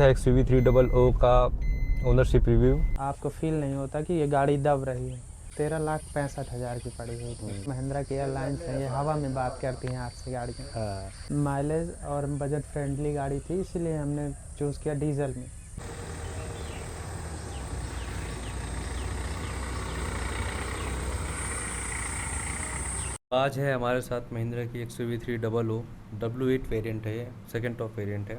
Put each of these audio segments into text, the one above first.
XUV 300 का ownership review. आपको feel नहीं होता कि ये गाड़ी दब रही है। 13,65,000 की पड़ी हुई थी। महिंद्रा की एयरलाइंस है, ये हवा में बात करती हैं आपसे गाड़ी में। माइलेज और बजट फ्रेंडली गाड़ी थी, इसलिए हमने चूज़ किया डीजल में। आज है हमारे साथ महिंद्रा की XUV 300 W8 वेरिएंट है, ये सेकेंड टॉप वेरिएंट है।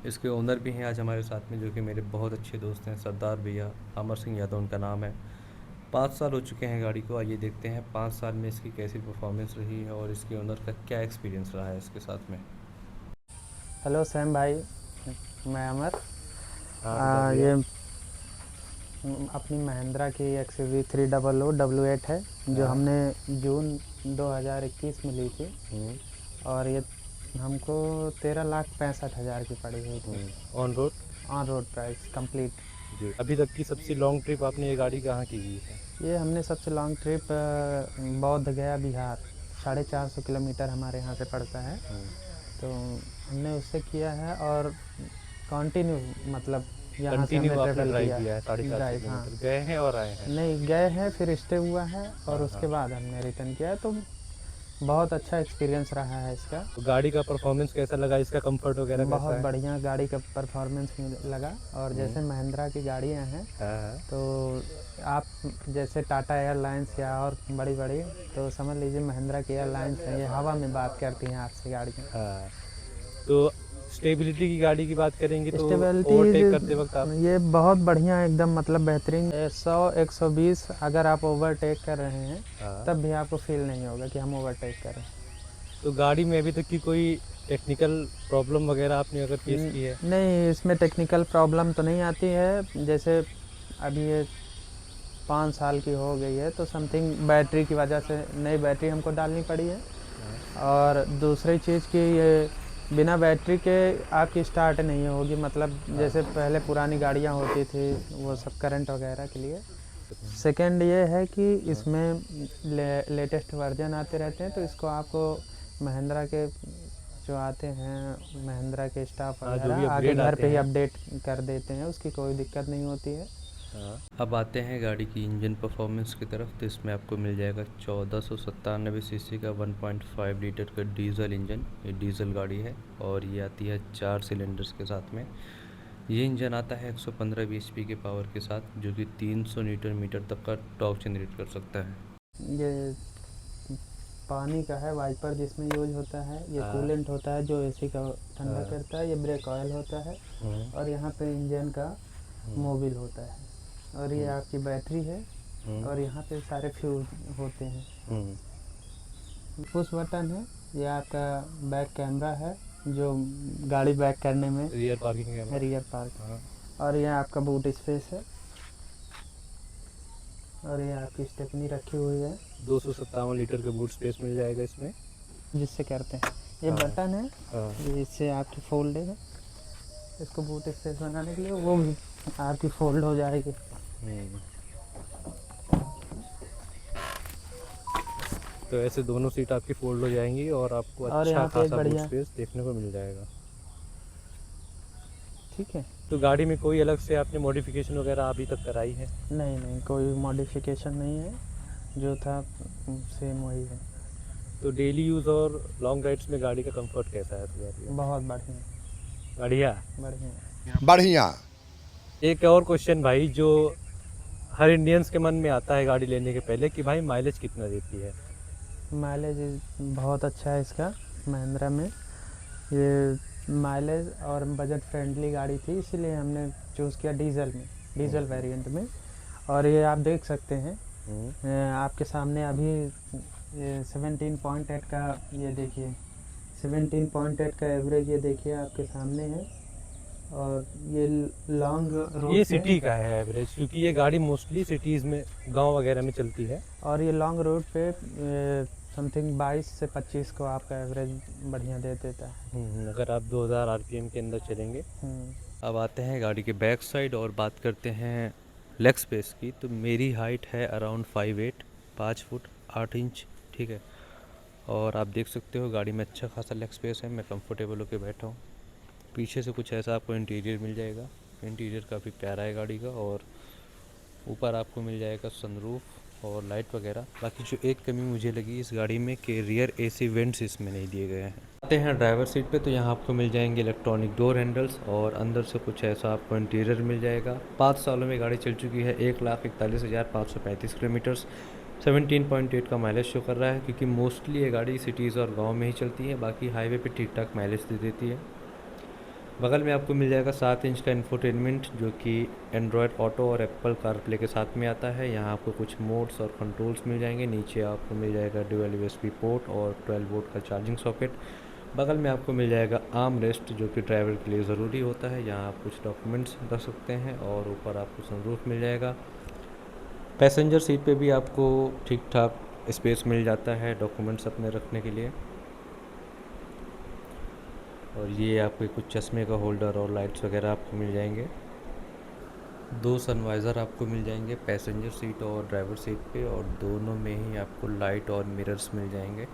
इसके ओनर भी हैं आज हमारे साथ में, जो कि मेरे बहुत अच्छे दोस्त हैं, सरदार भैया, अमर सिंह यादव उनका नाम है। 5 साल हो चुके हैं गाड़ी को। आइए देखते हैं 5 साल में इसकी कैसी परफॉर्मेंस रही है और इसके ओनर का क्या एक्सपीरियंस रहा है इसके साथ में। हेलो सैम भाई, मैं अमर। ये अपनी महिंद्रा की XUV 300 W8 है, जो हमने जून 2021 में ली थी। और ये हमको 13,65,000 की पड़ी हुई थी। On road price complete. जी। अभी तक की सबसे लॉन्ग ट्रिप आपने ये गाड़ी कहाँ की हुई है? ये हमने सबसे लॉन्ग ट्रिप बौद्ध गया बिहार, 450 किलोमीटर हमारे यहाँ से पड़ता है। तो हमने उससे किया है और कंटिन्यू, मतलब यहाँ से हमने ट्रेवल किया है। 450 हाँ, किलोमीटर गए हैं और आए हैं। नहीं गए हैं, फिर स्टे हुआ है और उसके बाद हमने रिटर्न किया है। तो बहुत अच्छा एक्सपीरियंस रहा है इसका। तो गाड़ी का परफॉर्मेंस कैसा लगा, इसका कंफर्ट वगैरह कैसा बहुत है? बढ़िया गाड़ी का परफॉर्मेंस लगा। और जैसे महिंद्रा की गाड़ियाँ हैं, तो आप जैसे टाटा एयरलाइंस या और बड़ी बड़ी, तो समझ लीजिए महिंद्रा की एयरलाइंस है, ये हवा में बात करती हैं आपसे गाड़ी में। हाँ, तो स्टेबिलिटी की गाड़ी की बात करेंगे तो ओवरटेक करते वक्त आप ये बहुत बढ़िया, एकदम मतलब बेहतरीन। 100-120 अगर आप ओवरटेक कर रहे हैं, तब भी आपको फील नहीं होगा कि हम ओवरटेक कर रहे हैं। तो गाड़ी में अभी तक की कोई टेक्निकल प्रॉब्लम वगैरह आपने अगर फेस की है? नहीं, इसमें टेक्निकल प्रॉब्लम तो नहीं आती है। जैसे अभी ये 5 साल की हो गई है, तो समथिंग बैटरी की वजह से नई बैटरी हमको डालनी पड़ी है। और दूसरी चीज़ कि ये बिना बैटरी के आपकी स्टार्ट नहीं होगी। मतलब जैसे पहले पुरानी गाड़ियाँ होती थी, वो सब करंट वगैरह के लिए। सेकंड ये है कि इसमें लेटेस्ट वर्जन आते रहते हैं, तो इसको आपको महिंद्रा के जो आते हैं, महिंद्रा के स्टाफ वगैरह आके घर पे ही अपडेट कर देते हैं, उसकी कोई दिक्कत नहीं होती है। अब आते हैं गाड़ी की इंजन परफॉर्मेंस की तरफ। तो इसमें आपको मिल जाएगा 1497 सीसी का 1.5 लीटर का डीजल इंजन। ये डीजल गाड़ी है और ये आती है 4 सिलेंडर्स के साथ में। ये इंजन आता है 115 bhp के पावर के साथ, जो कि 300 न्यूटन मीटर तक का टॉर्क जनरेट कर सकता है। ये पानी का है, वाइपर जिसमें यूज होता है। ये कूलेंट होता है जो एसी का ठंडा करता है। ये ब्रेक ऑयल होता है। और यहाँ पे इंजन का मोबिल होता है। और ये आपकी बैटरी है। और यहाँ पे सारे फ्यूज होते हैं। पुश बटन है। ये आपका बैक कैमरा है, जो गाड़ी बैक करने में rear parking camera, rear park. और ये आपका बूट स्पेस है। और ये आपकी स्टेपनी रखी हुई है। 257 लीटर का बूट स्पेस मिल जाएगा इसमें, जिससे करते हैं ये बटन है, ये इससे आपकी फोल्ड है। इसको बूट स्पेस बनाने के लिए वो भी आपकी फोल्ड हो जाएगी। तो ऐसे दोनों सीट आपकी फोल्ड हो जाएंगी और आपको अच्छा खासा बूट स्पेस देखने को मिल जाएगा। ठीक है। तो गाड़ी में कोई अलग से आपने मॉडिफिकेशन वगैरह अभी तक कराई है? नहीं, कोई मॉडिफिकेशन नहीं है, जो था सेम वही है। तो डेली यूज़ और लॉन्ग राइड्स में गाड़ी का कंफर्ट कैसा है तुम्हारी? बहुत बढ़िया बढ़िया बढ़िया बढ़िया। एक और क्वेश्चन भाई, जो हर इंडियंस के मन में आता है गाड़ी लेने के पहले, कि भाई माइलेज कितना देती है? माइलेज बहुत अच्छा है इसका महिंद्रा में। ये माइलेज और बजट फ्रेंडली गाड़ी थी, इसीलिए हमने चूज़ किया डीजल वेरिएंट में। और ये आप देख सकते हैं, आपके सामने अभी 17.8 का, ये देखिए 17.8 का एवरेज, ये देखिए आपके सामने है। और ये लॉन्ग रोड, ये सिटी का है एवरेज, क्योंकि ये गाड़ी मोस्टली सिटीज़ में, गांव वगैरह में चलती है। और ये लॉन्ग रोड पे समथिंग 22 से 25 को आपका एवरेज बढ़िया दे देता है, अगर आप 2000 आरपीएम के अंदर चलेंगे। अब आते हैं गाड़ी के बैक साइड और बात करते हैं लेग स्पेस की। तो मेरी हाइट है अराउंड 5'8", 5 फुट 8 इंच, ठीक है। और आप देख सकते हो गाड़ी में अच्छा खासा लेग स्पेस है, मैं कंफर्टेबल होकर बैठा हूँ। पीछे से कुछ ऐसा आपको इंटीरियर मिल जाएगा। इंटीरियर काफ़ी प्यारा है गाड़ी का। और ऊपर आपको मिल जाएगा सनरूफ और लाइट वगैरह। बाकी जो एक कमी मुझे लगी इस गाड़ी में कि रियर एसी वेंट्स इसमें नहीं दिए गए हैं। आते हैं ड्राइवर सीट पे, तो यहाँ आपको मिल जाएंगे इलेक्ट्रॉनिक डोर हैंडल्स और अंदर से कुछ ऐसा आपको इंटीरियर मिल जाएगा। 5 सालों में गाड़ी चल चुकी है 1,41,535 किलोमीटर्स। 17.8 का माइलेज शो कर रहा है, क्योंकि मोस्टली ये गाड़ी सिटीज़ और गांव में ही चलती है, बाकी हाईवे पे ठीक ठाक माइलेज दे देती है। बगल में आपको मिल जाएगा 7 इंच का इंफोटेनमेंट, जो कि एंड्रॉयड ऑटो और एप्पल कारप्ले के साथ में आता है। यहाँ आपको कुछ मोड्स और कंट्रोल्स मिल जाएंगे। नीचे आपको मिल जाएगा ड्यूअल यूएसबी पोर्ट और 12 वोल्ट का चार्जिंग सॉकेट। बगल में आपको मिल जाएगा आर्म रेस्ट, जो कि ड्राइवर के लिए ज़रूरी होता है। यहाँ आप कुछ डॉक्यूमेंट्स रख सकते हैं। और ऊपर आपको सनरूफ मिल जाएगा। पैसेंजर सीट पे भी आपको ठीक ठाक स्पेस मिल जाता है डॉक्यूमेंट्स अपने रखने के लिए। और ये आपको कुछ चश्मे का होल्डर और लाइट्स वगैरह आपको मिल जाएंगे। 2 सनवाइज़र आपको मिल जाएंगे पैसेंजर सीट और ड्राइवर सीट पे, और दोनों में ही आपको लाइट और मिरर्स मिल जाएंगे।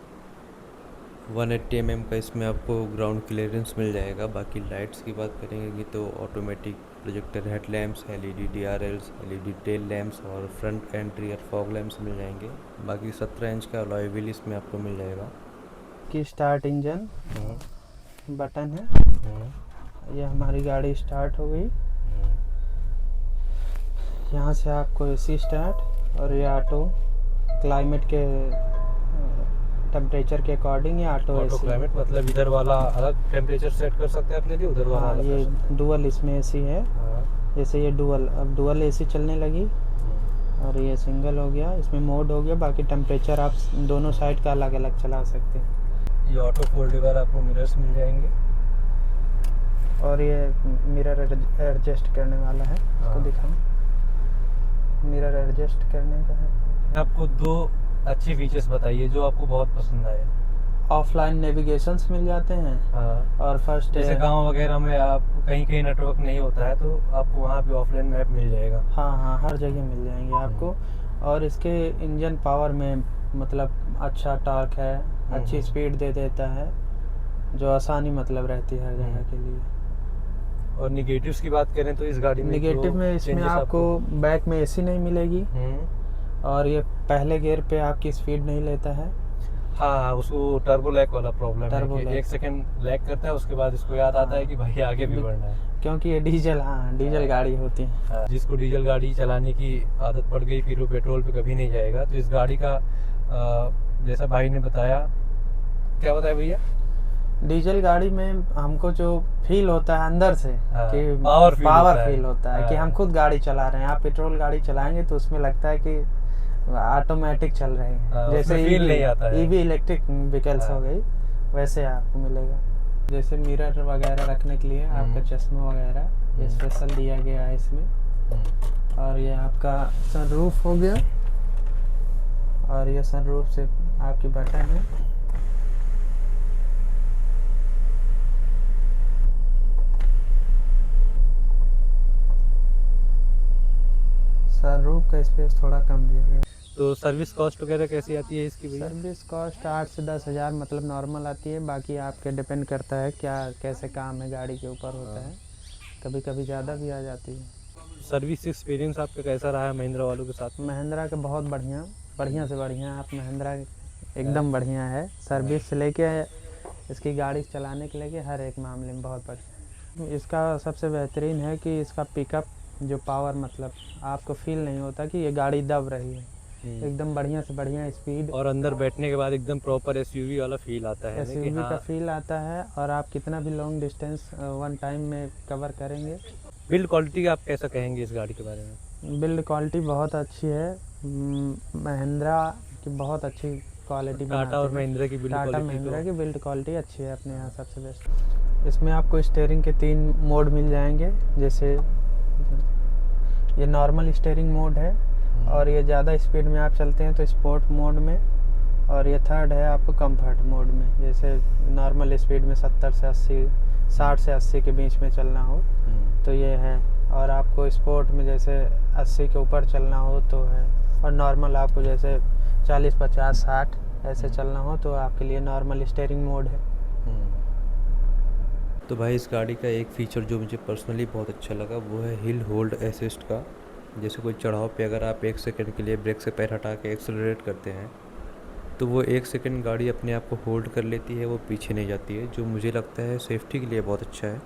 180 mm का इसमें आपको ग्राउंड क्लियरेंस मिल जाएगा। बाकी लाइट्स की बात करेंगे तो automatic projector headlamps, LED DRLs, LED tail lamps और front and rear fog lamps मिल जाएंगे। बाकी 17 इंच का अलॉय व्हील इसमें आपको मिल जाएगा। की स्टार्ट इंजन बटन है। ये हमारी गाड़ी स्टार्ट हो गई। यहाँ से आपको एसी स्टार्ट, और ये ऑटो क्लाइमेट के टेम्परेचर के अकॉर्डिंग ये ऑटो एसी क्लाइमेट मतलब इधर वाला अलग टेम्परेचर सेट कर सकते हैं अपने लिए, उधर वाला अलग ये कर सकते डुअल इसमें एसी है। हैं। जैसे ये डुअल, अब डुअल एसी चलने लगी, और ये सिंगल हो गया, इसमें मोड हो गया। बाकी टेम्परेचर आप दोनों साइड का अलग अलग चला सकते हैं। ये ऑटो फोल्डेबल आपको मिरर्स मिल जाएंगे। और ये मिरर एडजस्ट करने वाला है, इसको दिखाऊं। मिरर एडजस्ट करने का है। आपको 2 अच्छे फीचर्स बताइए जो आपको बहुत पसंद आए। ऑफलाइन नेविगेशंस मिल जाते हैं। हाँ, और फर्स्ट जैसे गांव वगैरह में आप कहीं कहीं नेटवर्क नहीं होता है, तो आपको वहाँ पे ऑफलाइन मैप मिल जाएगा। हाँ हाँ, हर जगह मिल जाएंगे आपको। और इसके इंजन पावर में मतलब अच्छा टॉर्क है, अच्छी स्पीड दे देता है, जो आसानी मतलब रहती है हर जगह के लिए। और निगेटिव्स की बात करें तो इस गाड़ी में निगेटिव में इसमें आपको बैक में एसी नहीं मिलेगी, और ये पहले गियर पे आपकी स्पीड नहीं लेता है। हाँ, उसको टर्बो लैग वाला प्रॉब्लम है कि लैग। 1 सेकंड लैग करता है, उसके बाद इसको याद आता है कि भाई आगे भी बढ़ना है। क्योंकि ये डीजल गाड़ी होती है। जिसको डीजल गाड़ी चलाने की आदत पड़ गई, फिर वो पेट्रोल पे कभी नहीं जाएगा। तो इस गाड़ी का जैसा भाई ने बताया, क्या बताया भैया, डीजल गाड़ी में हमको जो फील होता है अंदर से कि पावर फील होता है कि हम खुद गाड़ी चला रहे हैं। आप पेट्रोल गाड़ी चलाएंगे तो उसमें लगता है कि ऑटोमेटिक चल रही है, जैसे फील नहीं आता है। ईवी इलेक्ट्रिक व्हीकल्स हो गई, वैसे आपको मिलेगा। जैसे मिरर वगैरह रखने के लिए आपका चश्मा वगैरह स्पेशल दिया गया है इसमें। और ये आपका सनरूफ हो गया, और ये सनरूफ से आपकी बटन है। सनरूफ का स्पेस थोड़ा कम दिया गया। तो सर्विस कॉस्ट वगैरह कैसी आती है इसकी भैया? सर्विस कॉस्ट 8 से 10 हज़ार मतलब नॉर्मल आती है। बाकी आपके डिपेंड करता है क्या कैसे काम है, गाड़ी के ऊपर होता है। कभी कभी ज़्यादा भी आ जाती है। सर्विस एक्सपीरियंस आपका कैसा रहा है महिंद्रा वालों के साथ? महिंद्रा का बहुत बढ़िया से बढ़िया। आप महिंद्रा एकदम बढ़िया है। सर्विस से लेके इसकी गाड़ी चलाने के लेके हर एक मामले में बहुत बढ़िया। इसका सबसे बेहतरीन है कि इसका पिकअप जो पावर मतलब आपको फील नहीं होता कि ये गाड़ी दब रही है। एकदम बढ़िया से बढ़िया स्पीड, और अंदर बैठने के बाद एकदम प्रॉपर एसयूवी वाला फील आता है। एसयूवी का फील आता है, और आप कितना भी लॉन्ग डिस्टेंस वन टाइम में कवर करेंगे। बिल्ड क्वालिटी आप कैसा कहेंगे इस गाड़ी के बारे में? बिल्ड क्वालिटी बहुत अच्छी है। महिंद्रा की बहुत अच्छी क्वालिटी, टाटा और महिंद्रा की बिल्ड क्वालिटी, टाटा महिंद्रा की बिल्ड क्वालिटी अच्छी है अपने यहाँ सबसे बेस्ट। इसमें आपको स्टीयरिंग के 3 मोड मिल जाएंगे। जैसे ये नॉर्मल स्टीयरिंग मोड है, और ये ज़्यादा स्पीड में आप चलते हैं तो स्पोर्ट मोड में, और ये थर्ड है आपको कंफर्ट मोड में। जैसे नॉर्मल स्पीड में 70 से 80, 60 से 80 के बीच में चलना हो तो ये है, और आपको स्पोर्ट में जैसे 80 के ऊपर चलना हो तो है, और नॉर्मल आपको जैसे 40, 50, 60 ऐसे चलना हो तो आपके लिए नॉर्मल स्टीयरिंग मोड है। तो भाई इस गाड़ी का एक फ़ीचर जो मुझे पर्सनली बहुत अच्छा लगा वो है हिल होल्ड असिस्ट का। जैसे कोई चढ़ाव पे अगर आप 1 सेकंड के लिए ब्रेक से पैर हटा के एक्सेलरेट करते हैं तो वो 1 सेकंड गाड़ी अपने आप को होल्ड कर लेती है, वो पीछे नहीं जाती है, जो मुझे लगता है सेफ्टी के लिए बहुत अच्छा है।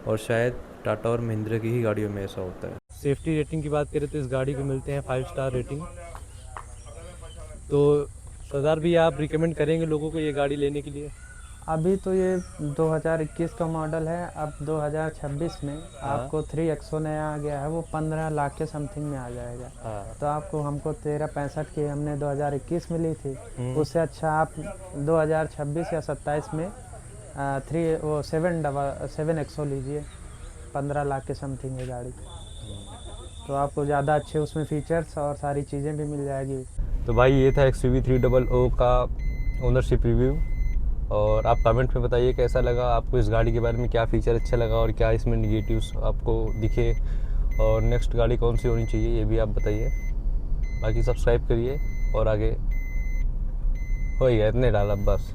और शायद टाटा और महिंद्रा की ही गाड़ियों में ऐसा होता है। सेफ्टी रेटिंग की बात करें तो इस गाड़ी को मिलते हैं 5 स्टार रेटिंग। तो सरदार भी आप रिकमेंड करेंगे लोगों को ये गाड़ी लेने के लिए? अभी तो ये 2021 का मॉडल है। अब 2026 में हाँ। आपको 3XO नया आ गया है, वो 15 लाख के समथिंग में आ जाएगा। हाँ। तो आपको हमको 1365 की हमने 2021 में ली थी, हम्म। उससे अच्छा आप 2026 या 27 में 7XO लीजिए। 15 लाख के समथिंग है गाड़ी, तो आपको ज़्यादा अच्छे उसमें फीचर्स और सारी चीज़ें भी मिल जाएगी। तो भाई ये था XUV300 का ओनरशिप रिव्यू। और आप कमेंट में बताइए कैसा लगा आपको, इस गाड़ी के बारे में क्या फ़ीचर अच्छा लगा और क्या इसमें निगेटिव्स आपको दिखे, और नेक्स्ट गाड़ी कौन सी होनी चाहिए ये भी आप बताइए। बाकी सब्सक्राइब करिए और आगे हो ही गया, इतने डाल अब बस।